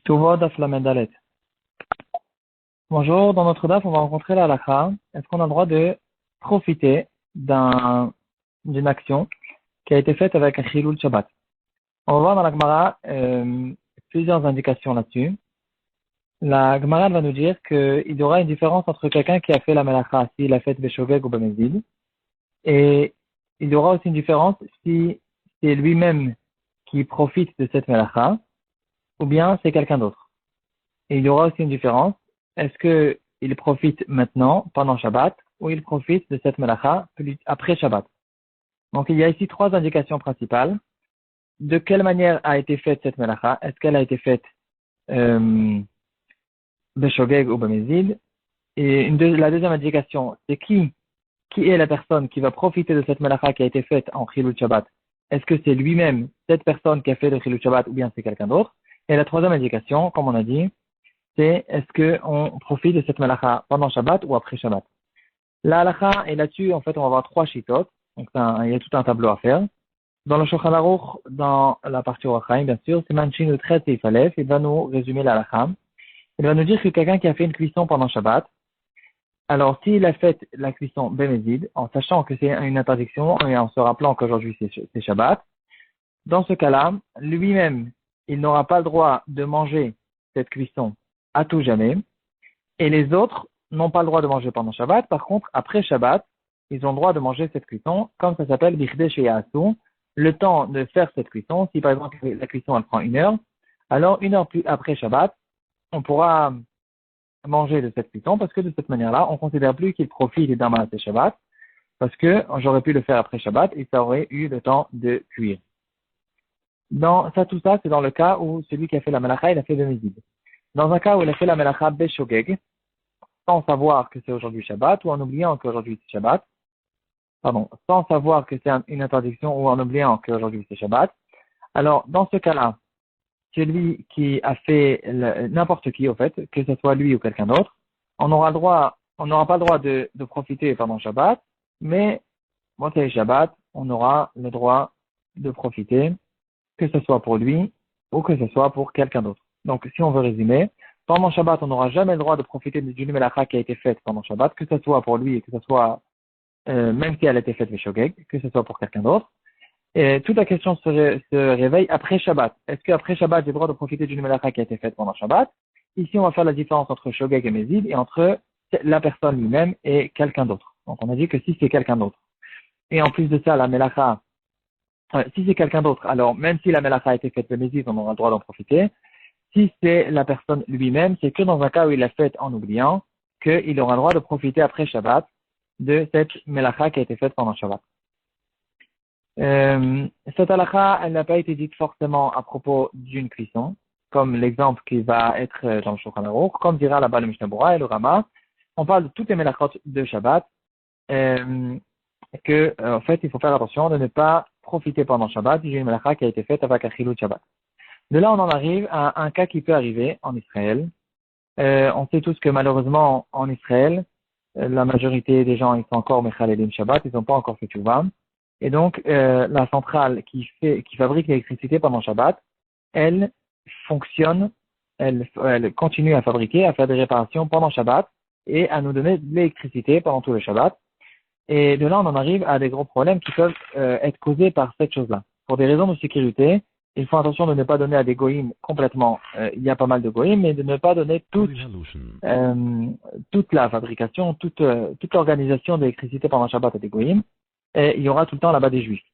Tuvot Daf Lamed Dalet. Bonjour, dans notre DAF, on va rencontrer la halakha. Est-ce qu'on a le droit de profiter d'une action qui a été faite avec un chilul Shabbat? On va voir dans la Gemara plusieurs indications là-dessus. La Gemara va nous dire qu'il y aura une différence entre quelqu'un qui a fait la melacha, s'il a fait Beshogeg ou Bemezid, et il y aura aussi une différence si c'est lui-même qui profite de cette melacha, ou bien c'est quelqu'un d'autre. Et il y aura aussi une différence. Est-ce que il profite maintenant, pendant Shabbat, ou il profite de cette melacha après Shabbat? Donc, il y a ici trois indications principales. De quelle manière a été faite cette melacha? Est-ce qu'elle a été faite Beshogeg ou Bemezid? Et la deuxième indication, c'est qui est la personne qui va profiter de cette melacha qui a été faite en Chilul Shabbat? Est-ce que c'est lui-même, cette personne qui a fait le Chilul Shabbat, ou bien c'est quelqu'un d'autre? Et la troisième indication, comme on a dit, c'est est-ce qu'on profite de cette melacha pendant Shabbat ou après Shabbat. La halakha, et là-dessus, en fait, on va avoir trois shittot. Donc, il y a tout un tableau à faire. Dans le Shulchan Aruch, dans la partie Orachaim, bien sûr, c'est Manchin ou 13 et Ifalef. Il va nous résumer la halakha. Il va nous dire que quelqu'un qui a fait une cuisson pendant Shabbat, alors s'il a fait la cuisson Bemezid, en sachant que c'est une interdiction et en se rappelant qu'aujourd'hui c'est Shabbat, dans ce cas-là, lui-même, il n'aura pas le droit de manger cette cuisson à tout jamais, et les autres n'ont pas le droit de manger pendant Shabbat. Par contre, après Shabbat, ils ont le droit de manger cette cuisson, comme ça s'appelle Bichdei Sheyasu, le temps de faire cette cuisson. Si par exemple la cuisson elle prend 1 heure, alors 1 heure plus après Shabbat, on pourra manger de cette cuisson, parce que de cette manière-là, on ne considère plus qu'il profite d'un Maaseh Shabbat, parce que j'aurais pu le faire après Shabbat et ça aurait eu le temps de cuire. Tout ça, c'est dans le cas où celui qui a fait la melacha, il a fait le mezid. Dans un cas où il a fait la melacha Beshogeg, sans savoir que c'est aujourd'hui Shabbat, ou en oubliant qu'aujourd'hui c'est Shabbat, sans savoir que c'est une interdiction, ou en oubliant qu'aujourd'hui c'est Shabbat, alors dans ce cas-là, celui qui a fait n'importe qui, au fait, que ce soit lui ou quelqu'un d'autre, on n'aura pas le droit de profiter pendant Shabbat, mais quand c'est Shabbat, on aura le droit de profiter, que ce soit pour lui ou que ce soit pour quelqu'un d'autre. Donc, si on veut résumer, pendant Shabbat, on n'aura jamais le droit de profiter d'une melacha qui a été faite pendant Shabbat, que ce soit pour lui et que ce soit, même si elle a été faite Meshogeg, que ce soit pour quelqu'un d'autre. Et toute la question se réveille après Shabbat. Est-ce qu'après Shabbat, j'ai le droit de profiter d'une melacha qui a été faite pendant Shabbat? Ici, on va faire la différence entre Shogeg et Mezid et entre la personne lui-même et quelqu'un d'autre. Donc, on a dit que si c'est quelqu'un d'autre. Et en plus de ça, la melacha, si c'est quelqu'un d'autre, alors même si la melacha a été faite le Mezid, on aura le droit d'en profiter. Si c'est la personne lui-même, c'est que dans un cas où il l'a fait en oubliant, qu'il aura le droit de profiter après Shabbat de cette melacha qui a été faite pendant Shabbat. Cette halakha, elle n'a pas été dite forcément à propos d'une cuisson, comme l'exemple qui va être dans le Shulchan Aruch, comme dira là-bas le Mishnah Berurah et le Rama. On parle de toutes les melachot de Shabbat, en fait, il faut faire attention de ne pas profiter pendant Shabbat d'une melacha qui a été faite avec un chilul Shabbat. De là, on en arrive à un cas qui peut arriver en Israël. On sait tous que malheureusement, en Israël, la majorité des gens, ils sont encore mechalelim Shabbat, ils n'ont pas encore fait Teshuvah. Et donc, la centrale qui fabrique l'électricité pendant Shabbat, elle fonctionne, elle continue à fabriquer, à faire des réparations pendant Shabbat et à nous donner de l'électricité pendant tout le Shabbat. Et de là, on en arrive à des gros problèmes qui peuvent être causés par cette chose-là. Pour des raisons de sécurité, il faut attention de ne pas donner à des goïms complètement, il y a pas mal de goïms, mais de ne pas donner toute la fabrication, toute l'organisation d'électricité pendant Shabbat à des goïms. Et il y aura tout le temps là-bas des juifs.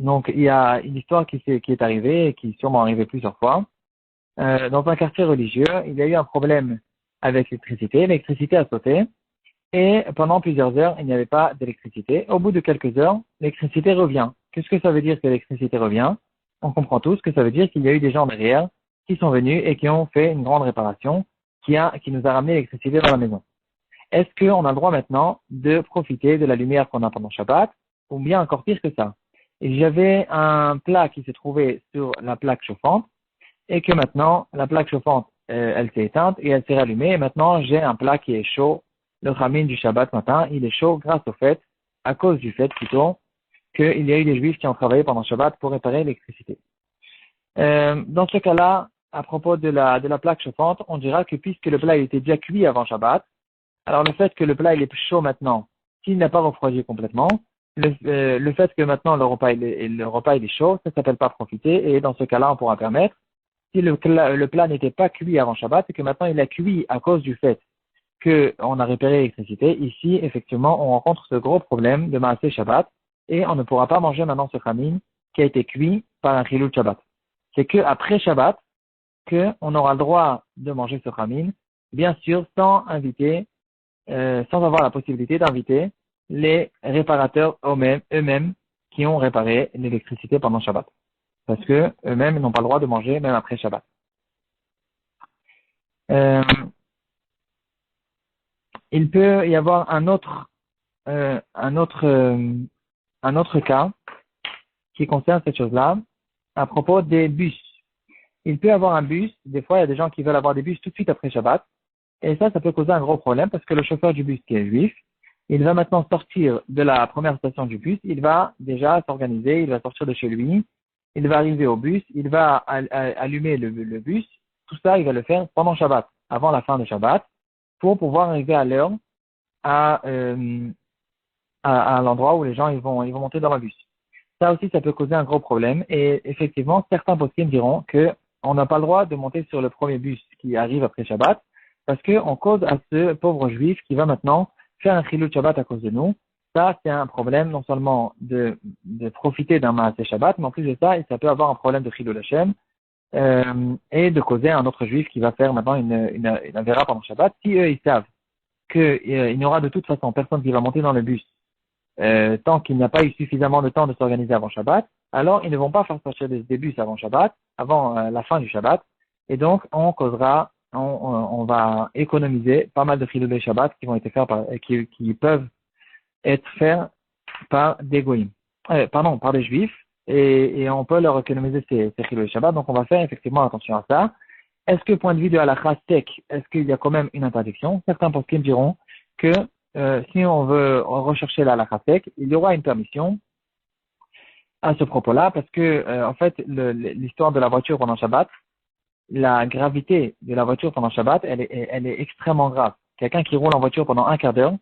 Donc, il y a une histoire qui est arrivée, et qui est sûrement arrivée plusieurs fois. Dans un quartier religieux, il y a eu un problème avec l'électricité. L'électricité a sauté. Et pendant plusieurs heures, il n'y avait pas d'électricité. Au bout de quelques heures, l'électricité revient. Qu'est-ce que ça veut dire que l'électricité revient? On comprend tous que ça veut dire qu'il y a eu des gens derrière qui sont venus et qui ont fait une grande réparation qui nous a ramené l'électricité dans la maison. Est-ce qu'on a le droit maintenant de profiter de la lumière qu'on a pendant Shabbat, ou bien encore pire que ça? Et j'avais un plat qui se trouvait sur la plaque chauffante, et que maintenant, la plaque chauffante, elle s'est éteinte et elle s'est rallumée, et maintenant j'ai un plat qui est chaud, le chamin du Shabbat matin, il est chaud grâce au fait, à cause du fait plutôt, qu'il y a eu des juifs qui ont travaillé pendant Shabbat pour réparer l'électricité. Dans ce cas-là, à propos de la plaque chauffante, on dira que puisque le plat il était déjà cuit avant Shabbat, alors le fait que le plat il est chaud maintenant, s'il n'a pas refroidi complètement, le fait que maintenant le repas il est chaud, ça s'appelle pas profiter, et dans ce cas-là, on pourra permettre, si le plat n'était pas cuit avant Shabbat, et que maintenant il a cuit à cause du fait qu'on a repéré l'électricité, ici, effectivement, on rencontre ce gros problème de Maaseh Shabbat, et on ne pourra pas manger maintenant ce khamim qui a été cuit par un chilul Shabbat. C'est que après Shabbat, qu'on aura le droit de manger ce khamim, bien sûr, sans avoir la possibilité d'inviter les réparateurs eux-mêmes qui ont réparé l'électricité pendant Shabbat. Parce que eux-mêmes n'ont pas le droit de manger même après Shabbat. Il peut y avoir un autre cas qui concerne cette chose-là à propos des bus. Il peut y avoir un bus, des fois il y a des gens qui veulent avoir des bus tout de suite après Shabbat, et ça peut causer un gros problème parce que le chauffeur du bus qui est juif, il va maintenant sortir de la première station du bus, il va déjà s'organiser, il va sortir de chez lui, il va arriver au bus, il va allumer le bus, tout ça il va le faire pendant Shabbat, avant la fin de Shabbat, pour pouvoir arriver à l'heure à l'endroit où les gens ils vont monter dans le bus. Ça aussi, ça peut causer un gros problème. Et effectivement, certains poskim diront que on n'a pas le droit de monter sur le premier bus qui arrive après Shabbat, parce qu'on cause à ce pauvre juif qui va maintenant faire un chilul Shabbat à cause de nous. Ça, c'est un problème non seulement de profiter d'un Maaseh Shabbat, mais en plus de ça, ça peut avoir un problème de chilul Hashem, et de causer à un autre juif qui va faire maintenant une avéra pendant Shabbat. Si eux, ils savent qu'il n'y aura de toute façon personne qui va monter dans le bus tant qu'il n'y a pas eu suffisamment de temps de s'organiser avant Shabbat, alors ils ne vont pas faire sortir des bus avant Shabbat, avant la fin du Shabbat, et donc on va économiser pas mal de chilulei Shabbat qui vont être faits qui peuvent être faits par des goïms, par des juifs, et on peut leur économiser ces chilulei Shabbat, donc on va faire effectivement attention à ça. Est-ce que, point de vue de halakha sec, est-ce qu'il y a quand même une interdiction? Certains poskim diront que si on veut rechercher la halakha sec, il y aura une permission à ce propos-là, parce que en fait, l'histoire de la voiture pendant Shabbat, la gravité de la voiture pendant Shabbat, elle est extrêmement grave. Quelqu'un qui roule en voiture pendant un quart d'heure,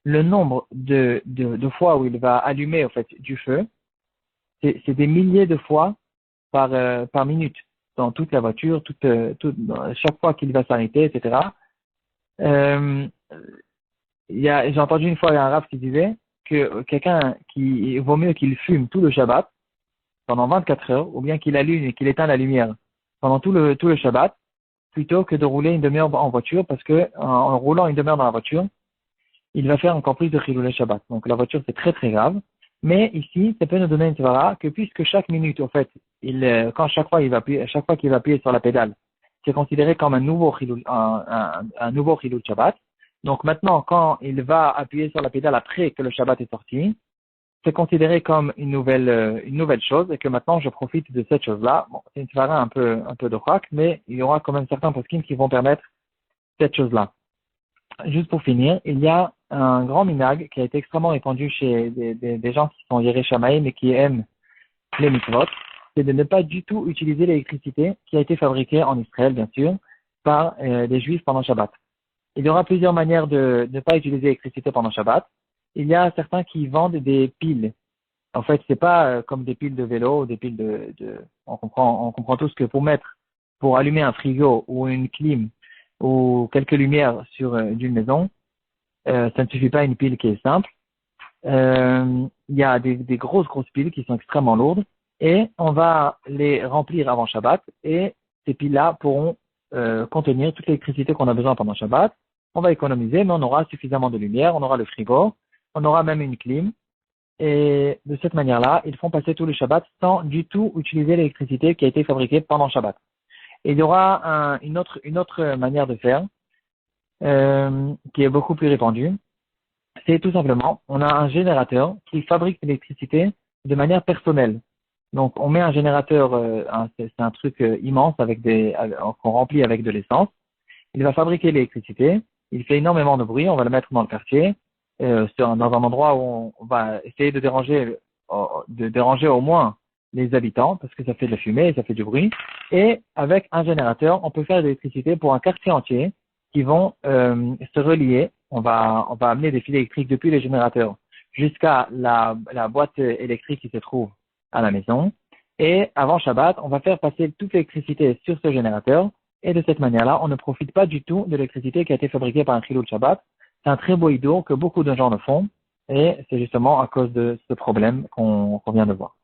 le nombre de fois où il va allumer, en fait, du feu, c'est des milliers de fois par minute dans toute la voiture, chaque fois qu'il va s'arrêter, etc. J'ai entendu une fois un rave qui disait que quelqu'un qui vaut mieux qu'il fume tout le Shabbat pendant 24 heures, ou bien qu'il allume et qu'il éteint la lumière pendant tout le Shabbat, plutôt que de rouler une demi-heure en voiture, parce que en roulant une demi-heure dans la voiture, il va faire encore plus de chilulei Shabbat. Donc la voiture c'est très très grave. Mais ici, ça peut nous donner une svara que puisque chaque minute, en fait, chaque fois qu'il va appuyer sur la pédale, c'est considéré comme un nouveau chilul Shabbat. Donc maintenant, quand il va appuyer sur la pédale après que le Shabbat est sorti, c'est considéré comme une nouvelle chose et que maintenant je profite de cette chose-là. Bon, c'est une svara un peu de crack, mais il y aura quand même certains poskim qui vont permettre cette chose-là. Juste pour finir, il y a un grand minag qui a été extrêmement répandu chez des gens qui sont Yerei Shamayim et qui aiment les mitzvot, c'est de ne pas du tout utiliser l'électricité qui a été fabriquée en Israël, bien sûr, par des juifs pendant Shabbat. Il y aura plusieurs manières de ne pas utiliser l'électricité pendant Shabbat. Il y a certains qui vendent des piles. En fait, c'est pas comme des piles de vélo ou des piles on comprend tous que pour allumer un frigo ou une clim ou quelques lumières d'une maison, ça ne suffit pas une pile qui est simple. Il y a des grosses piles qui sont extrêmement lourdes et on va les remplir avant Shabbat et ces piles-là pourront contenir toute l'électricité qu'on a besoin pendant Shabbat. On va économiser, mais on aura suffisamment de lumière, on aura le frigo, on aura même une clim. Et de cette manière-là, ils font passer tout le Shabbat sans du tout utiliser l'électricité qui a été fabriquée pendant Shabbat. Et il y aura une autre manière de faire qui est beaucoup plus répandue. C'est tout simplement, on a un générateur qui fabrique l'électricité de manière personnelle. Donc, on met un générateur, c'est un truc immense qu'on remplit avec de l'essence. Il va fabriquer l'électricité. Il fait énormément de bruit. On va le mettre dans le quartier, dans un endroit où on va essayer de déranger au moins les habitants, parce que ça fait de la fumée et ça fait du bruit. Et avec un générateur, on peut faire de l'électricité pour un quartier entier qui vont se relier. On va amener des fils électriques depuis les générateurs jusqu'à la boîte électrique qui se trouve à la maison. Et avant Shabbat, on va faire passer toute l'électricité sur ce générateur. Et de cette manière-là, on ne profite pas du tout de l'électricité qui a été fabriquée par un chilul Shabbat. C'est un très beau idour que beaucoup de gens le font. Et c'est justement à cause de ce problème qu'on vient de voir.